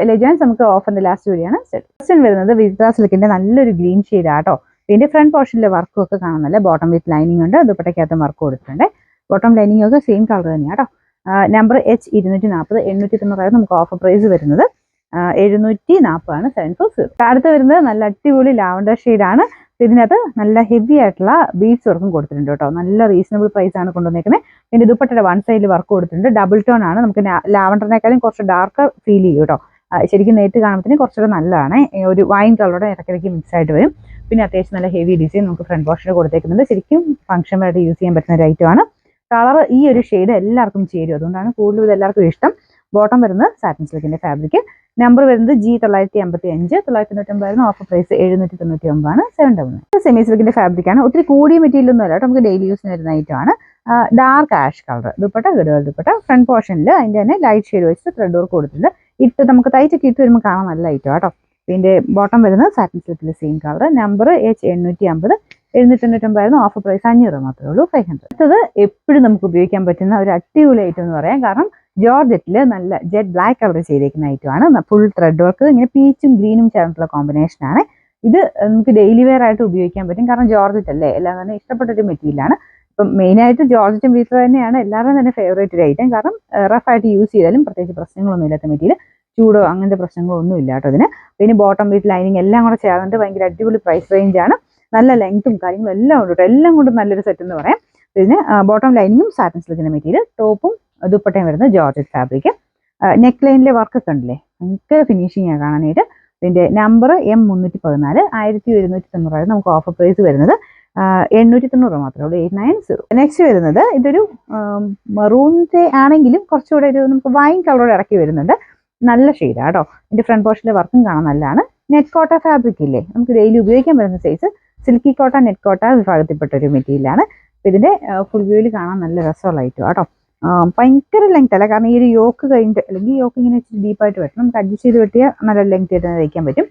Elegance നമുക്ക് ഓഫറിന്റെ last വരെയാണ് set വരുന്നത്. വിസ്ത സിൽക്കിന്റെ നല്ലൊരു ഗ്രീൻ ഷെയ്ഡ് ആട്ടോ. ഇതിന്റെ ഫ്രണ്ട് പോർഷനിലെ വർക്കും ഒക്കെ കാണുന്നല്ലേ. ബോട്ടം വിത്ത് ലൈനിങ് ഉണ്ട്, ദുപ്പട്ടയ്ക്കകത്ത് വർക്ക് കൊടുത്തിട്ടുണ്ട്. ബോട്ടം ലൈനിങ് ഒക്കെ സെയിം കളർ തന്നെയാണ് കേട്ടോ. നമ്പർ H240 890 നമുക്ക് ഓഫർ പ്രൈസ് വരുന്നത് 740 ആണ് 740. അടുത്ത് വരുന്നത് നല്ല അടിപൊളി ലാവൻഡർ ഷെയ്ഡാണ്. ഇതിനകത്ത് നല്ല ഹെവി ആയിട്ടുള്ള ബീഡ്സ് വർക്കും കൊടുത്തിട്ടുണ്ട് കേട്ടോ. നല്ല റീസണബിൾ പ്രൈസ് ആണ് കൊണ്ടുവന്നേക്കുന്നത്. പിന്നെ ദുപ്പട്ടയുടെ വൺ സൈഡിൽ വർക്ക് കൊടുത്തിട്ടുണ്ട്. ഡബിൾ ടോൺ ആണ്. നമുക്ക് ലാവൻഡറിനേക്കാളും കുറച്ച് ഡാർക്ക് ഫീൽ ചെയ്യും കേട്ടോ. ശരിക്കും നേരിട്ട് കാണുന്നതിന് കുറച്ചുകൂടെ നല്ലതാണ്. ഒരു വൈൻ കളറുടെ ഇടയ്ക്കിടയ്ക്ക് മിക്സ് ആയിട്ട് വരും. പിന്നെ അത്യാവശ്യം നല്ല ഹെവി ഡിസൈൻ നമുക്ക് ഫ്രണ്ട് പോർഷനിൽ കൊടുത്തേക്കുന്നുണ്ട്. ശരിക്കും ഫംഗ്ഷൻ ആയിട്ട് യൂസ് ചെയ്യാൻ പറ്റുന്ന ഒരു ഐറ്റമാണ്. കളർ ഈ ഒരു ഷെയ്ഡ് എല്ലാവർക്കും ചേരും, അതുകൊണ്ടാണ് കൂടുതലും ഇത് എല്ലാവർക്കും ഇഷ്ടം. ബോട്ടം വരുന്നത് സാറ്റിൻ സിൽക്കിന്റെ ഫാബ്രിക്. നമ്പർ വരുന്നത് G955 990 ഓഫർ പ്രൈസ് 799 ആണ് 799. സെമി സിൽക്കിന്റെ ഫാബ്രിക് ആണ്. ഒത്തിരി കൂടിയ മെറ്റീരിയൽ ഒന്നും അല്ല, നമുക്ക് ഡെയിലി യൂസിന് വരുന്ന ഐറ്റമാണ്. Dark ash colour dupatta, Gadwal dupatta. Front പോർഷനിൽ അതിന്റെ തന്നെ ലൈറ്റ് ഷെയ്ഡ് വെച്ച് ത്രെഡ് വർക്ക് കൊടുത്തിട്ടുണ്ട്. ഇട്ട് നമുക്ക് തയ്ച്ചൊക്കെ ഇട്ട് വരുമ്പോൾ കാണാൻ നല്ല ഐറ്റം കേട്ടോ. പിന്നെ ബോട്ടം വരുന്നത് സാറ്റിൻ സിൽക്കിന്റെ same colour. Number H850 799 offer price 500 മാത്രമേ ഉള്ളൂ 500. അടുത്തത് എപ്പോഴും നമുക്ക് ഉപയോഗിക്കാൻ പറ്റുന്ന ഒരു അടിപൊളി ഐറ്റം എന്ന് പറയാം. കാരണം ജോർജറ്റിൽ നല്ല ജെറ്റ് ബ്ലാക്ക് കളർ ചെയ്തേക്കുന്ന ഐറ്റമാണ്. ഫുൾ ത്രെഡ് വർക്ക്, ഇങ്ങനെ പീച്ചും ഗ്രീനും ചേർന്നിട്ടുള്ള കോമ്പിനേഷനാണ്. ഇത് നമുക്ക് ഡെയിലി വെയർ ആയിട്ട് ഉപയോഗിക്കാൻ പറ്റും. കാരണം ജോർജറ്റ് അല്ലേ, എല്ലാം തന്നെ ഇഷ്ടപ്പെട്ടൊരു മെറ്റീരിയലാണ്. ഇപ്പം മെയിനായിട്ട് ജോർജറ്റും വീട്ടിൽ തന്നെയാണ് എല്ലാവരും തന്നെ ഫേവറേറ്റ് ഒരു ഐറ്റം. കാരണം റഫായിട്ട് യൂസ് ചെയ്താലും പ്രത്യേകിച്ച് പ്രശ്നങ്ങളൊന്നും ഇല്ലാത്ത മെറ്റീരിയൽ, ചൂടോ അങ്ങനത്തെ പ്രശ്നങ്ങളൊന്നും ഇല്ല കേട്ടോ ഇതിന്. പിന്നെ ബോട്ടം വിത്ത് ലൈനിങ് എല്ലാം കൂടെ ചേർന്നിട്ട് ഭയങ്കര അടിപൊളി പ്രൈസ് റേഞ്ചാണ്. നല്ല ലെങ്ത്തും കാര്യങ്ങളും എല്ലാം ഉണ്ട് കേട്ടോ. എല്ലാം കൊണ്ടും നല്ലൊരു സെറ്റ് എന്ന് പറയാം. ഇതിന് ബോട്ടം ലൈനിങ്ങും സാറ്റിൻ സിൽക്കിന്റെ മെറ്റീരിയൽ, ടോപ്പും ദുപ്പട്ടയും വരുന്നത് ജോർജറ്റ് ഫാബ്രിക്. നെക്ക് ലൈനിലെ വർക്കൊക്കെ ഉണ്ടല്ലേ, ഭയങ്കര ഫിനിഷിംഗ് ആണ് കാണാനായിട്ട്. ഇതിന്റെ നമ്പർ M314 1190 നമുക്ക് ഓഫർ പ്രൈസ് വരുന്നത് 890 മാത്രമേ ഉള്ളൂ 890. നെക്സ്റ്റ് വരുന്നത് ഇതൊരു മെറൂണിന്റെ ആണെങ്കിലും കുറച്ചുകൂടെ ഒരു നമുക്ക് വൈൻ കളറോടെ ഇറക്കി വരുന്നുണ്ട്. നല്ല ഷെയ്ഡാണ് കേട്ടോ. ഇതിന്റെ ഫ്രണ്ട് പോർഷനിലെ വർക്കും കാണാൻ നല്ലതാണ്. നെറ്റ് കോട്ട ഫാബ്രിക് ഇല്ലേ, നമുക്ക് ഡെയിലി ഉപയോഗിക്കാൻ പറ്റുന്ന സൈസ്. സിൽക്കി കോട്ട, നെറ്റ് കോട്ട വിഭാഗത്തിൽപ്പെട്ട ഒരു മെറ്റീരിയലാണ്. ഇതിന്റെ ഫുൾ വ്യൂവിൽ കാണാൻ നല്ല രസമുള്ള ഐറ്റം കേട്ടോ. ഭയങ്കര ലെങ്ത് അല്ല, കാരണം ഈ ഒരു യോക്ക് കഴിഞ്ഞിട്ട് അല്ലെങ്കിൽ യോക്ക് ഇങ്ങനെ ഇച്ചിരി ഡീപ്പായിട്ട് വെട്ടണം. നമുക്ക് അഡ്ജസ്റ്റ് ചെയ്ത് വെട്ടിയാൽ നല്ല ലെങ്ത് ആയിട്ട് തയ്ക്കാൻ പറ്റും.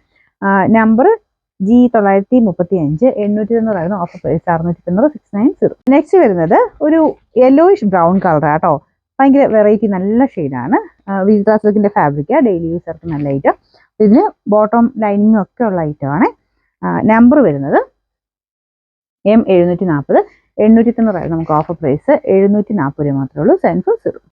Number G935 890 offer price 690 690. Next വരുന്നത് ഒരു യെല്ലോയിഷ് ബ്രൗൺ കളർ കേട്ടോ. ഭയങ്കര വെറൈറ്റി നല്ല ഷെയ്ഡാണ്. വിസ്ത സിൽക്കിന്റെ ഫാബ്രിക്, ഡെയിലി യൂസർക്ക് നല്ല ഐറ്റം. ഇതിന് ബോട്ടം ലൈനിങ്ങും ഒക്കെ ഉള്ള ഐറ്റമാണ്. നമ്പർ വരുന്നത് M740 890 നമുക്ക് ഓഫർ പ്രൈസ് 740 മാത്രമേ ഉള്ളൂ 740.